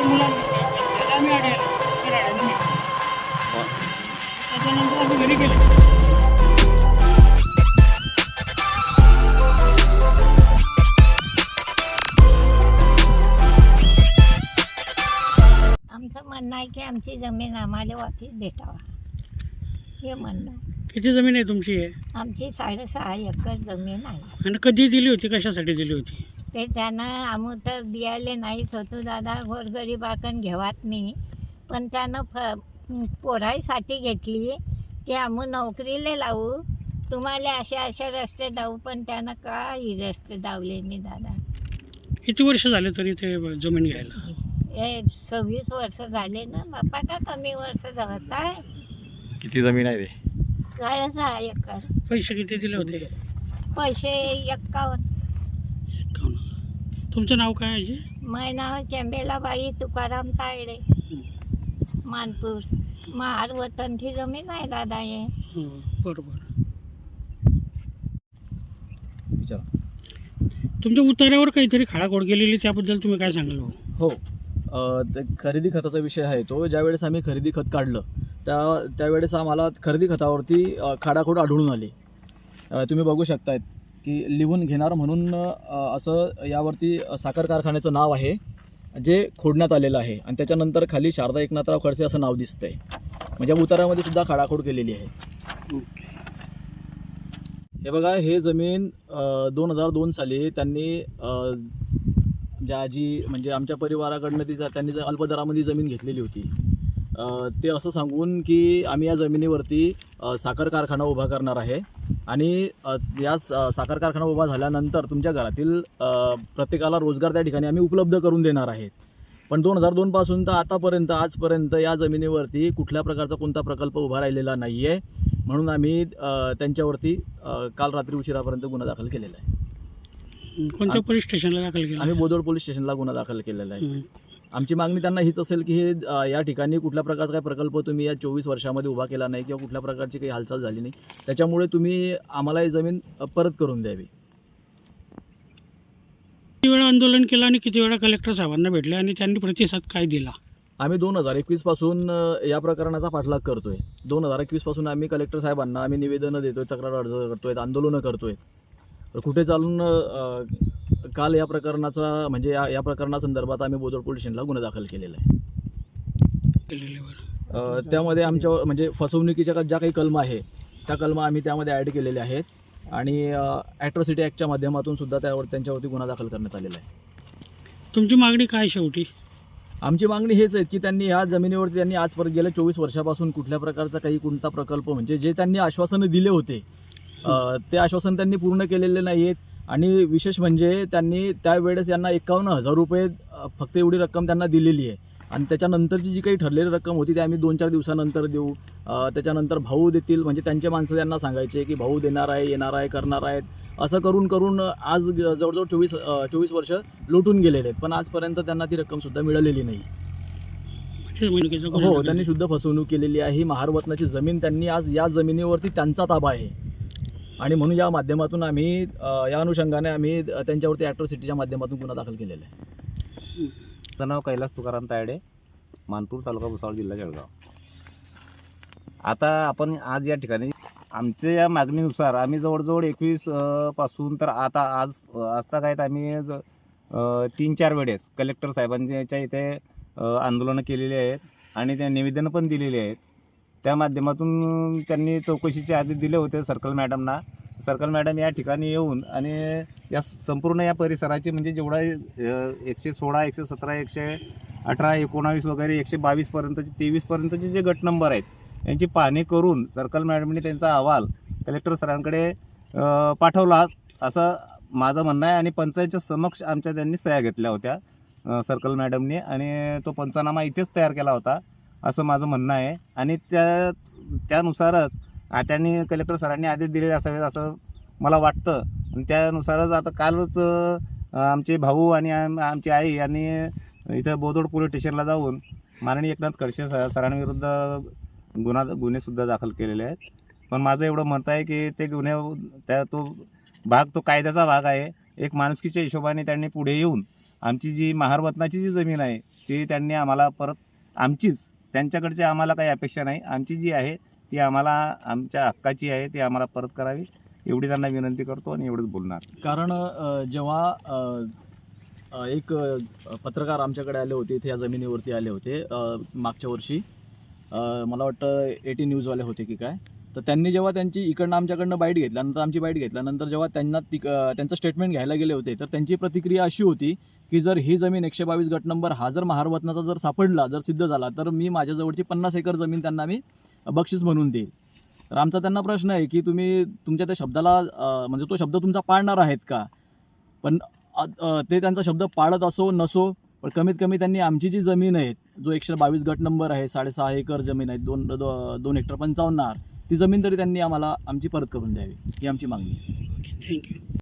माझ्या मुलांना त्याला आम्ही अडायला त्याच्यानंतर आम्ही घरी गेलो. आमचं म्हणणं आहे की आमची जमीन आम्हाला वापस भेटावा, हे म्हणणं आहे. किती जमीन आहे तुमची आहे? आमची 6.5 एकर जमीन आहे. आणि कधी दिली होती, कशासाठी दिली होती? ते त्यांना आम्ही तर द्यायला नाही, स्वतः दादा गोरगरीबाकन घेवात नाही, पण त्यानं पोराईसाठी घेतली की आम्ही नोकरीला लावू, तुम्हाला असे रस्ते दावू, पण त्यानं काही रस्ते दावले नाही दादा. किती वर्ष झाले तरी ते जमीन घ्यायला? हे 26 वर्ष झाले ना बाप्पा, का कमी वर्ष जात आहे. किती जमीन आहे ते? 6.5 एकर. पैसे किती दिले होते? पैसे 51. तुमचं नाव काय आहे? मै नाव चेंबेलाबाई तुकाराम तायडे, मानपूर. महार वतनची जमीन आहे दादा हे. बरोबर. विचारा. तुमच्या उतार्यावर काहीतरी खाडाखोड केलेली, त्याबद्दल तुम्ही काय सांगाल? हो, ते खरेदी खताचा विषय आहे तो. ज्यावेळेस आम्ही खरेदी खत काढलं त्यावेळेस आम्हाला खरेदी खतावरती खाडाखोड आढळून आली. तुम्ही बघू शकतायत की लिहून घेणार म्हणून असं यावरती साखर कारखान्याचं नाव आहे जे खोडण्यात आलेलं आहे, आणि त्याच्यानंतर खाली शारदा एकनाथराव खडसे असं नाव दिसतंय. म्हणजे उतारामध्ये सुद्धा खाडाखोड केलेली आहे. हे बघा, हे जमीन 2002 साली त्यांनी ज्या आजी म्हणजे आमच्या परिवाराकडनं त्यांनी अल्पदरामध्ये जमीन घेतलेली होती. ते असं सांगून की आम्ही या जमिनीवरती साखर कारखाना उभा करणार आहे, आणि या साखर कारखाना उभा झाल्यानंतर तुमच्या घरातील प्रत्येकाला रोजगार त्या ठिकाणी आम्ही उपलब्ध करून देणार आहेत. पण 2002 पासून तर आजपर्यंत या जमिनीवरती कुठल्या प्रकारचा कोणता प्रकल्प उभा राहिलेला नाही आहे. म्हणून आम्ही त्यांच्यावरती काल रात्री उशिरापर्यंत गुन्हा दाखल केलेला आहे. कोणत्या पोलीस स्टेशनला दाखल केला? आम्ही बोदोड पोलीस स्टेशनला गुन्हा दाखल केलेला आहे. आमची मागणी त्यांना हीच असेल की हे या ठिकाणी कुठल्या प्रकारचा काही प्रकल्प तुम्ही या 24 वर्षामध्ये उभा केला नाही, किंवा कुठल्या प्रकारची काही हालचाल झाली नाही, त्याच्यामुळे तुम्ही आम्हाला ही जमीन परत करून द्यावी. किती वेळा आंदोलन केलं आणि किती वेळा कलेक्टर साहेबांना भेटले आणि त्यांनी प्रतिसाद काय दिला? आम्ही 2021 पासून या प्रकरणाचा पाठलाग करतोय. 2021 पासून आम्ही कलेक्टर साहेबांना निवेदनं देतोय, तक्रार अर्ज करतोय, आंदोलनं करतोय. तर कुठे चालून काल या प्रकरणाचा म्हणजे या प्रकरणासंदर्भात आम्ही बोदोड पोलीस स्टेशनला गुन्हा दाखल केलेला आहे. त्यामध्ये आमच्या म्हणजे फसवणुकीच्या ज्या काही कलम आहे त्या कलम आम्ही त्यामध्ये ॲड केलेले आहेत, आणि ॲट्रॉसिटी ॲक्टच्या माध्यमातून सुद्धा त्यांच्यावरती गुन्हा दाखल करण्यात आलेला आहे. तुमची मागणी काय शेवटी? आमची मागणी हेच आहे की त्यांनी ह्या जमिनीवरती त्यांनी आजपर्यंत गेल्या 24 वर्षापासून कुठल्या प्रकारचा कोणता प्रकल्प म्हणजे जे त्यांनी आश्वासनं दिले होते ते आश्वासन त्यांनी पूर्ण केलेले नाही आहेत. आणि विशेष म्हणजे त्यांनी त्यावेळेस यांना 51,000 रुपये फक्त एवढी रक्कम त्यांना दिलेली आहे, आणि त्याच्यानंतरची जी काही ठरलेली रक्कम होती ती आम्ही 2-4 दिवसानंतर देऊ. त्याच्यानंतर भाऊ देतील, म्हणजे त्यांचे माणसं त्यांना सांगायचे की भाऊ देणार आहे, येणार आहे, करणार आहेत. असं करून आज जवळजवळ 24 वर्ष लुटून गेलेले आहेत, पण आजपर्यंत त्यांना ती रक्कमसुद्धा मिळालेली नाही. हो, त्यांनी शुद्ध फसवणूक केलेली आहे. ही महारवतनाची जमीन त्यांनी आज या जमिनीवरती त्यांचा ताबा आहे, आणि म्हणून या माध्यमातून आम्ही या अनुषंगाने आम्ही त्यांच्यावरती ॲट्रॉसिटीच्या माध्यमातून गुन्हा दाखल केलेला आहे. माझं नाव कैलास तुकाराम तायडे, मानपूर तालुका भुसावळ, जिल्हा जळगाव. आता आपण आज या ठिकाणी आमच्या या मागणीनुसार आम्ही जवळजवळ 21 पासून तर आज तागायत आम्ही 3-4 वेळेस कलेक्टर साहेबांच्या इथे आंदोलनं केलेली आहेत, आणि त्या निवेदनं पण दिलेली आहेत. त्या माध्यमातून त्यांनी चौकशीचे आदेश दिले होते सर्कल मॅडमना. सर्कल मॅडम या ठिकाणी येऊन आणि या संपूर्ण या परिसराचे म्हणजे जेवढा 116, 117, 118, 19 वगैरे 122पर्यंतचे 23पर्यंतचे जे गट नंबर आहेत यांची पाहणी करून सर्कल मॅडमने त्यांचा अहवाल कलेक्टर सरांकडे पाठवला असं माझं म्हणणं आहे. आणि पंचायतच्या समक्ष आमच्या त्यांनी सह्या घेतल्या होत्या सर्कल मॅडमने, आणि तो पंचनामा इथेच तयार केला होता असं माझं म्हणणं आहे. आणि त्यानुसारच त्यांनी कलेक्टर सरांनी आदेश दिलेले असावेत असं मला वाटतं. आणि त्यानुसारच आता कालच आमचे भाऊ आणि आमची आई यांनी इथं बोदोड पोलीस स्टेशनला जाऊन माननीय एकनाथ खडसे सरांविरुद्ध गुन्हेसुद्धा दाखल केलेले आहेत. पण माझं एवढं मत आहे की ते गुन्हे तो कायद्याचा भाग आहे. एक माणुसकीच्या हिशोबाने त्यांनी पुढे येऊन आमची जी महारवतनाची जी जमीन आहे ती त्यांनी आम्हाला परत आमचीच, त्यांच्याकडची आम्हाला काही अपेक्षा नाही, आमची जी आहे ती आम्हाला आमच्या हक्काची आहे ती आम्हाला परत करावी एवढी त्यांना विनंती करतो आणि एवढंच बोलणार. कारण जेव्हा एक पत्रकार आमच्याकडे आले होते, इथे या जमिनीवरती आले होते मागच्या वर्षी, मला वाटतं 18 न्यूजवाले होते की काय, तर त्यांनी जेव्हा त्यांची इकडनं आमच्याकडनं बाईट घेतल्यानंतर, आमची बाईट घेतल्यानंतर जेव्हा त्यांना त्यांचं स्टेटमेंट घ्यायला गेले होते, तर त्यांची प्रतिक्रिया अशी होती की जर ही जमीन 122 गट नंबर हा जर महारवतनाचा जर सापडला, जर सिद्ध झाला, तर मी माझ्याजवळची 50 एकर जमीन त्यांना मी बक्षीस म्हणून देईल. तर आमचा त्यांना प्रश्न आहे की तुम्ही तुमच्या त्या शब्दाला म्हणजे तो शब्द तुमचा पाळणार आहेत का? पण ते त्यांचा शब्द पाळत असो नसो, पण कमीत कमी त्यांनी आमची जी जमीन आहे, जो 122 गट नंबर आहे, 6.5 एकर जमीन आहे, 2 हेक्टर 55 आर, ती जमीन तरी त्यांनी आम्हाला आमची परत करून द्यावी, ही आमची मागणी आहे. Okay, thank you.